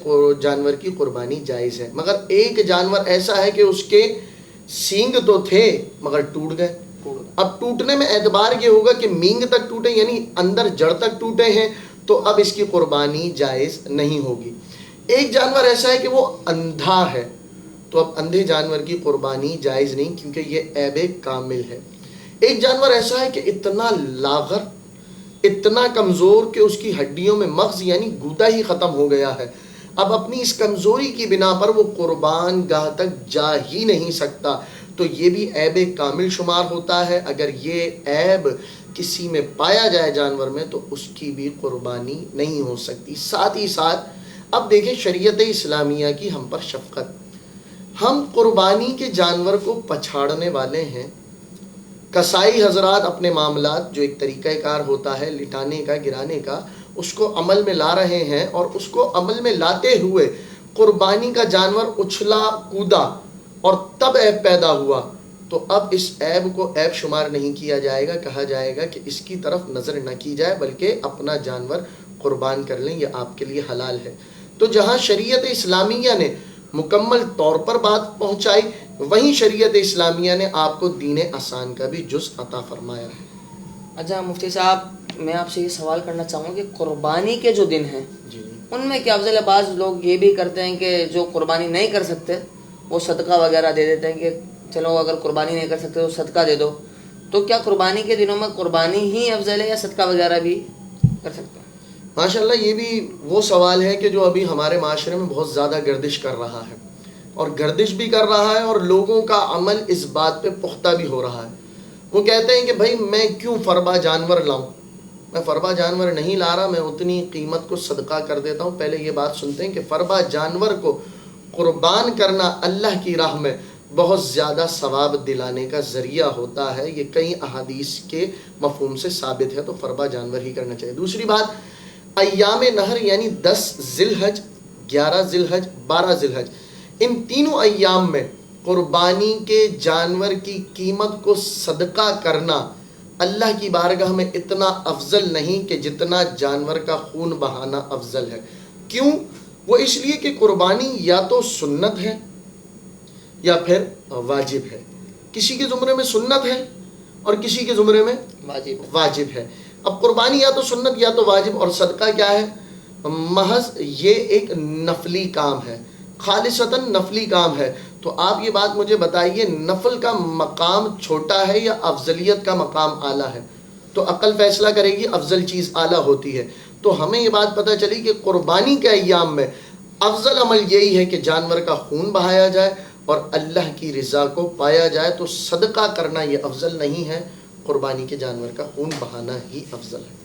جانور کی قربانی جائز ہے. مگر ایک جانور ایسا ہے کہ اس کے سینگ تو تھے مگر ٹوٹ گئے. اب ٹوٹنے میں اعتبار یہ ہوگا کہ مینگ تک ٹوٹے، یعنی اندر جڑ تک ٹوٹے ہیں، تو اب اس کی قربانی جائز نہیں ہوگی. ایک جانور ایسا ہے کہ وہ اندھا ہے، تو اب اندھے جانور کی قربانی جائز نہیں، کیونکہ یہ عیب کامل ہے. ایک جانور ایسا ہے کہ اتنا لاغر، اتنا کمزور کہ اس کی ہڈیوں میں مغز یعنی گودا ہی ختم ہو گیا ہے. اب اپنی اس کمزوری کی بنا پر وہ قربان گاہ تک جا ہی نہیں سکتا، تو یہ بھی عیب کامل شمار ہوتا ہے. اگر یہ عیب کسی میں پایا جائے جانور میں تو اس کی بھی قربانی نہیں ہو سکتی. ساتھ ہی ساتھ اب دیکھیں شریعت اسلامیہ کی ہم پر شفقت. ہم قربانی کے جانور کو پچھاڑنے والے ہیں. کسائی حضرات اپنے معاملات جو ایک طریقہ کار ہوتا ہے لٹانے کا، گرانے کا، اس کو عمل میں لا رہے ہیں، اور اس کو عمل میں لاتے ہوئے قربانی کا جانور اچھلا کودا اور تب عیب پیدا ہوا، تو اب اس عیب کو عیب شمار نہیں کیا جائے گا. کہا جائے گا کہ اس کی طرف نظر نہ کی جائے، بلکہ اپنا جانور قربان کر لیں، یہ آپ کے لیے حلال ہے. تو جہاں شریعت اسلامیہ نے مکمل طور پر بات پہنچائی، وہیں شریعت اسلامیہ نے آپ کو دین آسان کا بھی جز عطا فرمایا ہے. اچھا مفتی صاحب، میں آپ سے یہ سوال کرنا چاہوں گا کہ قربانی کے جو دن ہیں جی ان میں کیا افضل ہے؟ بعض لوگ یہ بھی کرتے ہیں کہ جو قربانی نہیں کر سکتے وہ صدقہ وغیرہ دے دیتے ہیں کہ چلو اگر قربانی نہیں کر سکتے تو صدقہ دے دو. تو کیا قربانی کے دنوں میں قربانی ہی افضل ہے یا صدقہ وغیرہ بھی کر سکتے ہیں؟ ماشاءاللہ یہ بھی وہ سوال ہے کہ جو ابھی ہمارے معاشرے میں بہت زیادہ گردش کر رہا ہے، اور گردش بھی کر رہا ہے اور لوگوں کا عمل اس بات پہ پختہ بھی ہو رہا ہے. وہ کہتے ہیں کہ بھائی میں کیوں فربا جانور لاؤں، میں فربا جانور نہیں لا رہا، میں اتنی قیمت کو صدقہ کر دیتا ہوں. پہلے یہ بات سنتے ہیں کہ فربا جانور کو قربان کرنا اللہ کی راہ میں بہت زیادہ ثواب دلانے کا ذریعہ ہوتا ہے. یہ کئی احادیث کے مفہوم سے ثابت ہے، تو فربا جانور ہی کرنا چاہیے. دوسری بات، ایام نہر یعنی 10 ذی الحج، 11 ذی الحج، 12 ذی الحج، ان تینوں ایام میں قربانی کے جانور کی قیمت کو صدقہ کرنا اللہ کی بارگاہ میں اتنا افضل نہیں کہ جتنا جانور کا خون بہانا افضل ہے. کیوں؟ وہ اس لیے کہ قربانی یا تو سنت ہے یا پھر واجب ہے. کسی کے زمرے میں سنت ہے اور کسی کے زمرے میں واجب ہے. اب قربانی یا تو سنت یا تو واجب، اور صدقہ کیا ہے؟ محض یہ ایک نفلی کام ہے، خالصتاً نفلی کام ہے. تو آپ یہ بات مجھے بتائیے، نفل کا مقام چھوٹا ہے یا افضلیت کا مقام اعلیٰ ہے؟ تو عقل فیصلہ کرے گی افضل چیز اعلیٰ ہوتی ہے. تو ہمیں یہ بات پتہ چلی کہ قربانی کے ایام میں افضل عمل یہی ہے کہ جانور کا خون بہایا جائے اور اللہ کی رضا کو پایا جائے. تو صدقہ کرنا یہ افضل نہیں ہے، قربانی کے جانور کا خون بہانا ہی افضل ہے.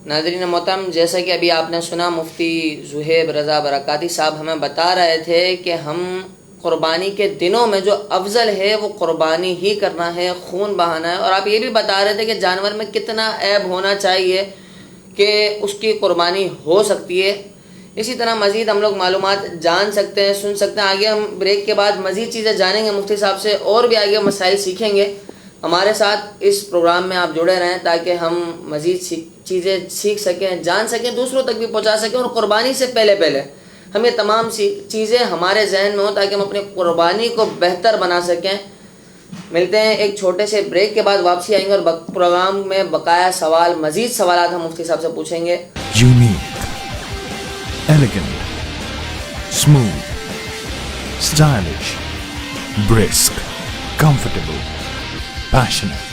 ناظرین محترم، جیسا کہ ابھی آپ نے سنا، مفتی زہیب رضا برکاتی صاحب ہمیں بتا رہے تھے کہ ہم قربانی کے دنوں میں جو افضل ہے وہ قربانی ہی کرنا ہے، خون بہانا ہے. اور آپ یہ بھی بتا رہے تھے کہ جانور میں کتنا عیب ہونا چاہیے کہ اس کی قربانی ہو سکتی ہے. اسی طرح مزید ہم لوگ معلومات جان سکتے ہیں، سن سکتے ہیں. آگے ہم بریک کے بعد مزید چیزیں جانیں گے مفتی صاحب سے، اور بھی آگے مسائل سیکھیں گے. ہمارے ساتھ اس پروگرام میں آپ جڑے رہیں تاکہ ہم مزید چیزیں سیکھ سکیں، جان سکیں، دوسروں تک بھی پہنچا سکیں، اور قربانی سے پہلے ہم یہ تمام چیزیں ہمارے ذہن میں ہوں تاکہ ہم اپنی قربانی کو بہتر بنا سکیں۔ ملتے ہیں ایک چھوٹے سے بریک کے بعد، واپسی آئیں گے اور پروگرام میں بقایا سوال، مزید سوالات ہم مفتی صاحب سے پوچھیں گے۔ Unique, elegant, smooth, stylish, brisk, comfortable, passionate.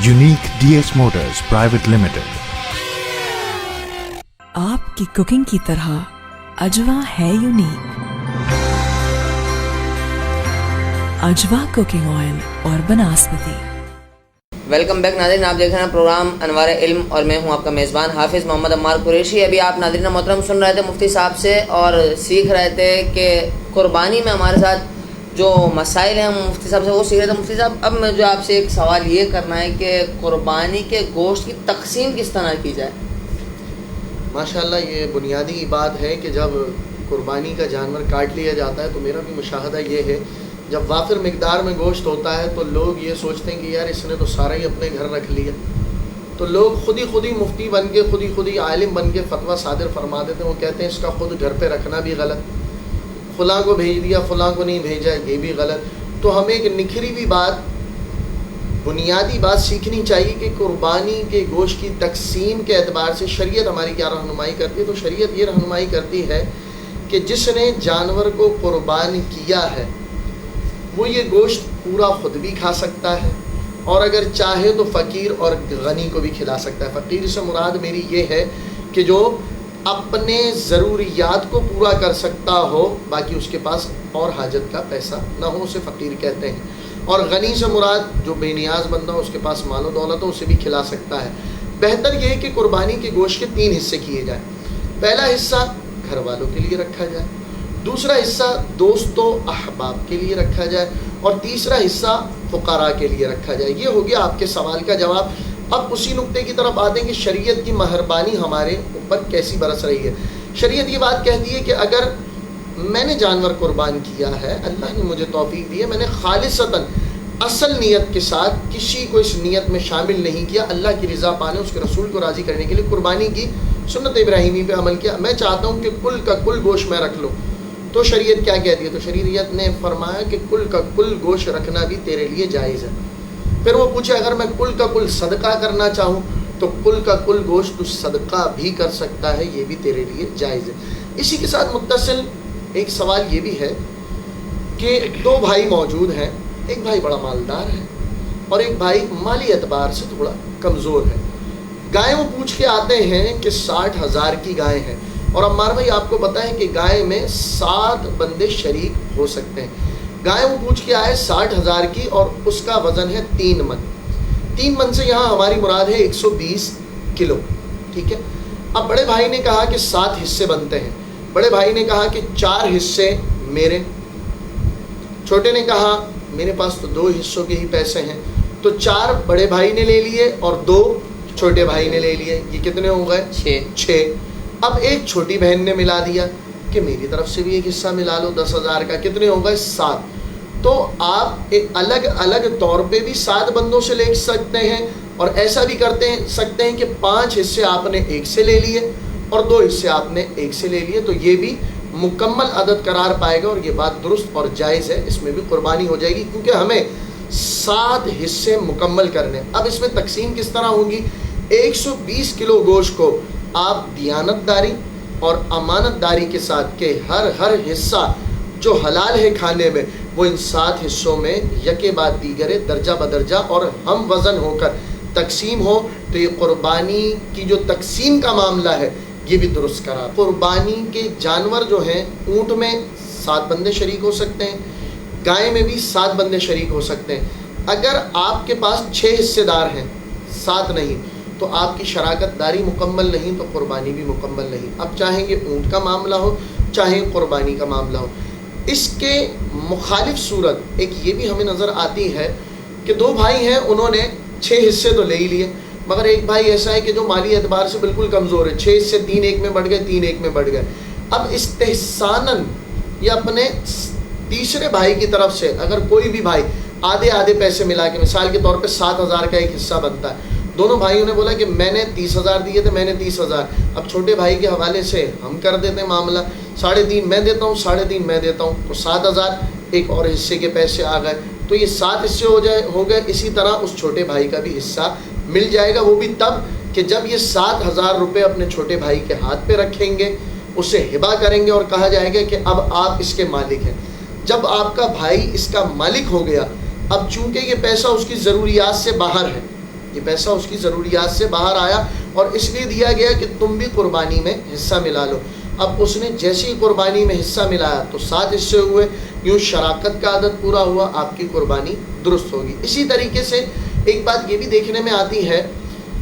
Unique DS Motors Private Limited. آپ کی کوکنگ کی طرح اجوا ہے یونیک۔ اجوا کوکنگ آئل اور بناسپتی۔ ویلکم بیک ناظرین، آپ دیکھ رہے ہیں پروگرام انوار علم اور میں ہوں آپ کا میزبان حافظ محمد عمار قریشی۔ ابھی آپ ناظرین محترم سن رہے تھے مفتی صاحب سے اور سیکھ رہے تھے کہ قربانی میں ہمارے ساتھ جو مسائل ہیں مفتی صاحب سے وہ سیکھ رہے تھے۔ مفتی صاحب اب مجھے آپ سے ایک سوال یہ کرنا ہے کہ قربانی کے گوشت کی تقسیم کس طرح کی جائے؟ ماشاءاللہ یہ بنیادی بات ہے کہ جب قربانی کا جانور کاٹ لیا جاتا ہے تو میرا بھی مشاہدہ یہ ہے، جب وافر مقدار میں گوشت ہوتا ہے تو لوگ یہ سوچتے ہیں کہ یار اس نے تو سارا ہی اپنے گھر رکھ لیا، تو لوگ خود ہی مفتی بن کے خود ہی عالم بن کے فتویٰ صادر فرما دیتے ہیں۔ وہ کہتے ہیں اس کا خود گھر پہ رکھنا بھی غلط، فلاں کو بھیج دیا فلاں کو نہیں بھیجا، یہ بھی غلط۔ تو ہمیں ایک نکھری بھی بات، بنیادی بات سیکھنی چاہیے کہ قربانی کے گوشت کی تقسیم کے اعتبار سے شریعت ہماری کیا رہنمائی کرتی ہے۔ تو شریعت یہ رہنمائی کرتی ہے کہ جس نے جانور کو قربان کیا ہے وہ یہ گوشت پورا خود بھی کھا سکتا ہے، اور اگر چاہے تو فقیر اور غنی کو بھی کھلا سکتا ہے۔ فقیر سے مراد میری یہ ہے کہ جو اپنے ضروریات کو پورا کر سکتا ہو، باقی اس کے پاس اور حاجت کا پیسہ نہ ہو، اسے فقیر کہتے ہیں۔ اور غنی سے مراد جو بے نیاز بندہ ہو، اس کے پاس مال و دولت ہو، اسے بھی کھلا سکتا ہے۔ بہتر یہ ہے کہ قربانی کے گوشت کے 3 حصے کیے جائیں۔ پہلا حصہ گھر والوں کے لیے رکھا جائے، دوسرا حصہ دوست و احباب کے لیے رکھا جائے، اور تیسرا حصہ فقراء کے لیے رکھا جائے۔ یہ ہو گیا آپ کے سوال کا جواب۔ اب اسی نقطے کی طرف آتے ہیں کہ شریعت کی مہربانی ہمارے اوپر کیسی برس رہی ہے۔ شریعت یہ بات کہتی ہے کہ اگر میں نے جانور قربان کیا ہے، اللہ نے مجھے توفیق دی ہے، میں نے خالصتاً اصل نیت کے ساتھ کسی کو اس نیت میں شامل نہیں کیا، اللہ کی رضا پانے، اس کے رسول کو راضی کرنے کے لیے قربانی کی، سنت ابراہیمی پہ عمل کیا، میں چاہتا ہوں کہ کل کا کل گوشت میں رکھ لوں، تو شریعت کیا کہتی ہے؟ تو شریعت نے فرمایا کہ کل کا کل گوشت رکھنا بھی تیرے لیے جائز ہے۔ پھر وہ پوچھے اگر میں کل کا کل صدقہ کرنا چاہوں تو کل کا کل گوشت تو صدقہ بھی کر سکتا ہے، یہ بھی تیرے لیے جائز ہے۔ اسی کے ساتھ متصل ایک سوال یہ بھی ہے کہ 2 بھائی موجود ہیں، ایک بھائی بڑا مالدار ہے اور ایک بھائی مالی اعتبار سے تھوڑا کمزور ہے۔ گائے وہ پوچھ کے آتے ہیں کہ 60,000 کی گائے ہیں، اور عمار بھائی آپ کو پتہ ہے کہ گائے میں 7 بندے شریک ہو سکتے ہیں۔ گائے وہ پوچھ کے آئے 60,000 کی اور اس کا وزن ہے 3 من۔ 3 من سے یہاں ہماری مراد ہے 120 کلو، ٹھیک ہے۔ اب بڑے بھائی نے کہا کہ 7 حصے بنتے ہیں، بڑے بھائی نے کہا کہ 4 حصے میرے، چھوٹے نے کہا میرے پاس تو 2 حصوں کے ہی پیسے ہیں، تو 4 بڑے بھائی نے لے لیے اور 2 چھوٹے بھائی نے لے لیے، یہ کتنے ہو گئے؟ 6۔ اب ایک چھوٹی بہن نے ملا دیا کہ میری طرف سے بھی ایک حصہ ملا لو 10,000 کا، کتنے ہو گئے؟ 7۔ تو آپ ایک الگ الگ طور پہ بھی 7 بندوں سے لے سکتے ہیں، اور ایسا بھی سکتے ہیں کہ 5 حصے آپ نے ایک سے لے لیے اور 2 حصے آپ نے ایک سے لے لیے، تو یہ بھی مکمل عدد قرار پائے گا، اور یہ بات درست اور جائز ہے، اس میں بھی قربانی ہو جائے گی، کیونکہ ہمیں 7 حصے مکمل کرنے۔ اب اس میں تقسیم کس طرح ہوگی؟ 120 کلو گوشت کو آپ دیانت داری اور امانت داری کے ساتھ کہ ہر حصہ جو حلال ہے کھانے میں، وہ ان 7 حصوں میں یکے بعد دیگرے درجہ بدرجہ اور ہم وزن ہو کر تقسیم ہو، تو یہ قربانی کی جو تقسیم کا معاملہ ہے یہ بھی درست کرا۔ قربانی کے جانور جو ہیں، اونٹ میں 7 بندے شریک ہو سکتے ہیں، گائے میں بھی 7 بندے شریک ہو سکتے ہیں۔ اگر آپ کے پاس 6 حصے دار ہیں، 7 نہیں، تو آپ کی شراکت داری مکمل نہیں تو قربانی بھی مکمل نہیں۔ اب چاہیں گے اونٹ کا معاملہ ہو چاہے قربانی کا معاملہ ہو۔ اس کے مخالف صورت ایک یہ بھی ہمیں نظر آتی ہے کہ 2 بھائی ہیں، انہوں نے 6 حصے تو لے ہی لیے، مگر ایک بھائی ایسا ہے کہ جو مالی اعتبار سے بالکل کمزور ہے، 6 حصے 3 ایک میں بڑھ گئے، 3 ایک میں بڑھ گئے۔ اب استحساناً یا اپنے تیسرے بھائی کی طرف سے اگر کوئی بھی بھائی آدھے آدھے پیسے ملا کے، مثال کے طور پہ 7,000 کا ایک حصہ بنتا ہے. دونوں بھائیوں نے بولا کہ میں نے 30,000 دیے تھے، میں نے 30,000. اب چھوٹے بھائی کے حوالے سے ہم کر دیتے ہیں معاملہ، 3.5 میں دیتا ہوں، 3.5 میں دیتا ہوں، تو 7,000 ایک اور حصے کے پیسے آ گئے. تو یہ 7 حصے ہو گئے. اسی طرح اس چھوٹے بھائی کا بھی حصہ مل جائے گا، وہ بھی تب کہ جب یہ 7,000 روپے اپنے چھوٹے بھائی کے ہاتھ پہ رکھیں گے، اسے ہبہ کریں گے اور کہا جائے گا کہ اب آپ اس کے مالک ہیں. جب آپ کا بھائی اس کا مالک ہو گیا، اب چونکہ یہ پیسہ اس کی ضروریات سے باہر ہے، یہ پیسہ اس کی ضروریات سے باہر آیا اور اس لیے دیا گیا کہ تم بھی قربانی میں حصہ ملا لو. اب اس نے جیسے ہی قربانی میں حصہ ملایا تو 7 حصے ہوئے، یوں شراکت کا عدد پورا ہوا، آپ کی قربانی درست ہوگی. اسی طریقے سے ایک بات یہ بھی دیکھنے میں آتی ہے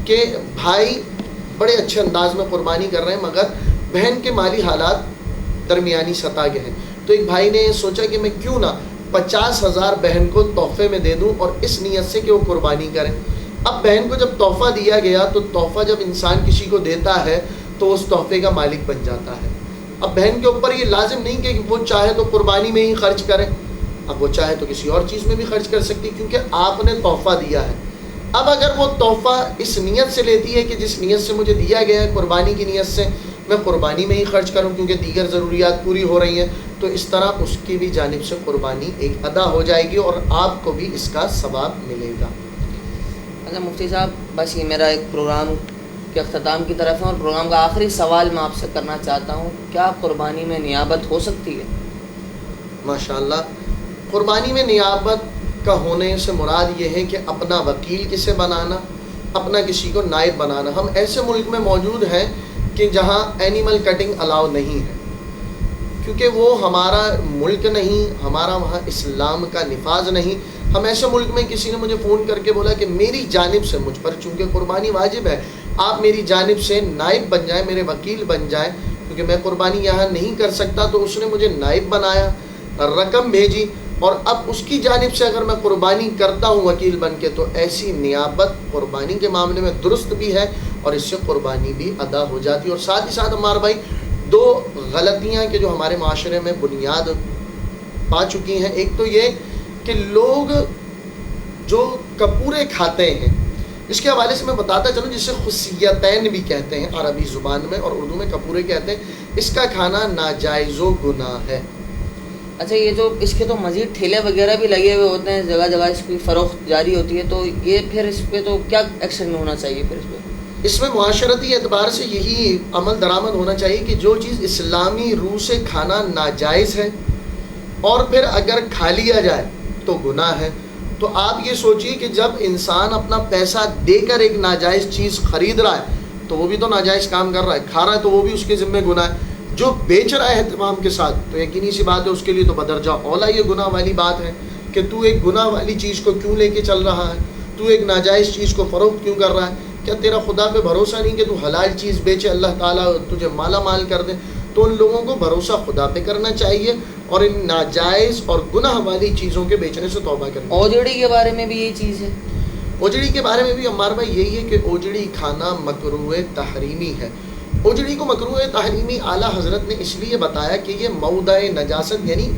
کہ بھائی بڑے اچھے انداز میں قربانی کر رہے ہیں مگر بہن کے مالی حالات درمیانی سطح کے ہیں. تو ایک بھائی نے سوچا کہ میں کیوں نہ 50,000 بہن کو تحفے میں دے دوں اور اس نیت سے کہ وہ قربانی کریں. اب بہن کو جب تحفہ دیا گیا تو تحفہ جب انسان کسی کو دیتا ہے تو اس تحفے کا مالک بن جاتا ہے. اب بہن کے اوپر یہ لازم نہیں کہ وہ چاہے تو قربانی میں ہی خرچ کرے، اب وہ چاہے تو کسی اور چیز میں بھی خرچ کر سکتی کیونکہ آپ نے تحفہ دیا ہے. اب اگر وہ تحفہ اس نیت سے لیتی ہے کہ جس نیت سے مجھے دیا گیا ہے قربانی کی نیت سے میں قربانی میں ہی خرچ کروں کیونکہ دیگر ضروریات پوری ہو رہی ہیں، تو اس طرح اس کی بھی جانب سے قربانی ایک ادا ہو جائے گی اور آپ کو بھی اس کا ثواب ملے گا. اچھا مفتی صاحب، بس یہ میرا ایک پروگرام کے اختتام کی طرف ہے اور پروگرام کا آخری سوال میں آپ سے کرنا چاہتا ہوں، کیا قربانی میں نیابت ہو سکتی ہے؟ ماشاءاللہ، قربانی میں نیابت کا ہونے سے مراد یہ ہے کہ اپنا وکیل کسے بنانا، اپنا کسی کو نائب بنانا. ہم ایسے ملک میں موجود ہیں کہ جہاں اینیمل کٹنگ الاؤ نہیں ہے کیونکہ وہ ہمارا ملک نہیں، ہمارا وہاں اسلام کا نفاذ نہیں. ہم ایسے ملک میں، کسی نے مجھے فون کر کے بولا کہ میری جانب سے مجھ پر چونکہ قربانی واجب ہے، آپ میری جانب سے نائب بن جائیں، میرے وکیل بن جائیں کیونکہ میں قربانی یہاں نہیں کر سکتا. تو اس نے مجھے نائب بنایا، رقم بھیجی اور اب اس کی جانب سے اگر میں قربانی کرتا ہوں وکیل بن کے تو ایسی نیابت قربانی کے معاملے میں درست بھی ہے اور اس سے قربانی بھی ادا ہو جاتی ہے. اور ساتھ ہی ساتھ ہمارے بھائی 2 غلطیاں کہ جو ہمارے معاشرے میں بنیاد پا چکی ہیں، ایک تو یہ کہ لوگ جو کپورے کھاتے ہیں، اس کے حوالے سے میں بتاتا چلوں، جسے خصیتین بھی کہتے ہیں عربی زبان میں اور اردو میں کپورے کہتے ہیں، اس کا کھانا ناجائز و گناہ ہے. اچھا، یہ جو اس کے تو مزید ٹھیلے وغیرہ بھی لگے ہوئے ہوتے ہیں، جگہ جگہ اس کی فروخت جاری ہوتی ہے، تو یہ پھر اس پہ تو کیا ایکشن ہونا چاہیے پھر اس پہ؟ اس میں معاشرتی اعتبار سے یہی عمل درآمد ہونا چاہیے کہ جو چیز اسلامی روح سے کھانا ناجائز ہے اور پھر اگر کھا لیا جائے تو گناہ ہے. تو آپ یہ سوچیے کہ جب انسان اپنا پیسہ دے کر ایک ناجائز چیز خرید رہا ہے تو وہ بھی تو ناجائز کام کر رہا ہے، کھا رہا ہے تو وہ بھی اس کے ذمہ گناہ ہے. جو بیچ رہا ہے اہتمام کے ساتھ تو یقینی سی بات ہے اس کے لیے تو بدرجہ اولا یہ گناہ والی بات ہے کہ تو ایک گناہ والی چیز کو کیوں لے کے چل رہا ہے، تو ایک ناجائز چیز کو فروخت کیوں کر رہا ہے. کیا تیرا خدا پہ بھروسہ نہیں کہ تو حلال چیز بیچے، اللہ تعالیٰ تجھے مالا مال کر دے؟ تو ان لوگوں کو بھروسہ خدا پہ کرنا چاہیے اور ان ناجائز اور گناہ والی چیزوں کے بیچنے سے توبہ کرنا. اوجڑی کے بارے میں بھی یہی چیز ہے؟ اوجڑی کے بارے میں بھی ہمارا بھائی یہی ہے کہ اوجڑی کھانا مکروہ تحریمی ہے. اوجڑی کو مکروہ تحریمی اعلیٰ حضرت نے اس لیے بتایا کہ یہ موضع نجاست یعنی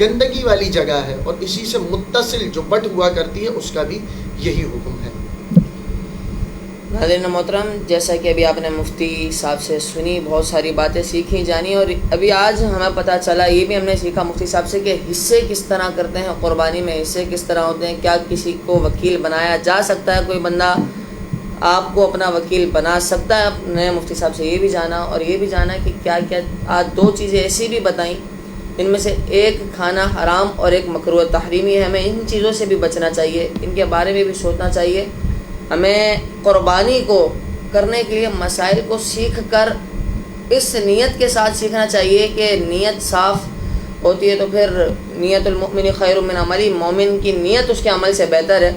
گندگی والی جگہ ہے اور اسی سے متصل جو بٹ ہوا کرتی ہے اس کا بھی یہی حکم ہے. ناظرین محترم، جیسا کہ ابھی آپ نے مفتی صاحب سے سنی، بہت ساری باتیں سیکھی جانی اور ابھی آج ہمیں پتہ چلا، یہ بھی ہم نے سیکھا مفتی صاحب سے کہ حصے کس طرح کرتے ہیں قربانی میں، حصے کس طرح ہوتے ہیں، کیا کسی کو وکیل بنایا جا سکتا ہے، کوئی بندہ آپ کو اپنا وکیل بنا سکتا ہے. آپ نے مفتی صاحب سے یہ بھی جانا اور یہ بھی جانا کہ کیا کیا آج 2 چیزیں ایسی بھی بتائیں ان میں سے ایک کھانا حرام اور ایک مکروہ تحریمی ہے. ہمیں ان چیزوں سے بھی بچنا چاہیے، ان کے بارے میں بھی سوچنا چاہیے. ہمیں قربانی کو کرنے کے لیے مسائل کو سیکھ کر اس نیت کے ساتھ سیکھنا چاہیے کہ نیت صاف ہوتی ہے تو پھر نیت المؤمن خیر من عملی، مومن کی نیت اس کے عمل سے بہتر ہے.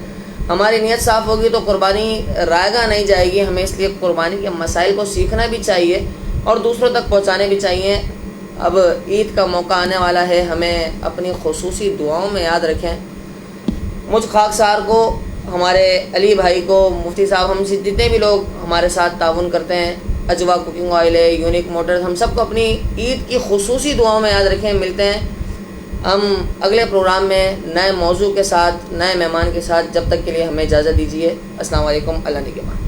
ہماری نیت صاف ہوگی تو قربانی رائگاں نہیں جائے گی. ہمیں اس لیے قربانی کے مسائل کو سیکھنا بھی چاہیے اور دوسروں تک پہنچانے بھی چاہیے. اب عید کا موقع آنے والا ہے، ہمیں اپنی خصوصی دعاؤں میں یاد رکھیں. مجھ خاکسار کو، ہمارے علی بھائی کو، مفتی صاحب، ہم سے جتنے بھی لوگ ہمارے ساتھ تعاون کرتے ہیں، اجوا کوکنگ آئل ہے، یونیک موٹرز، ہم سب کو اپنی عید کی خصوصی دعاؤں میں یاد رکھیں. ملتے ہیں ہم اگلے پروگرام میں نئے موضوع کے ساتھ نئے مہمان کے ساتھ، جب تک کے لیے ہمیں اجازت دیجیے۔ السلام علیکم، اللہ نگہبان۔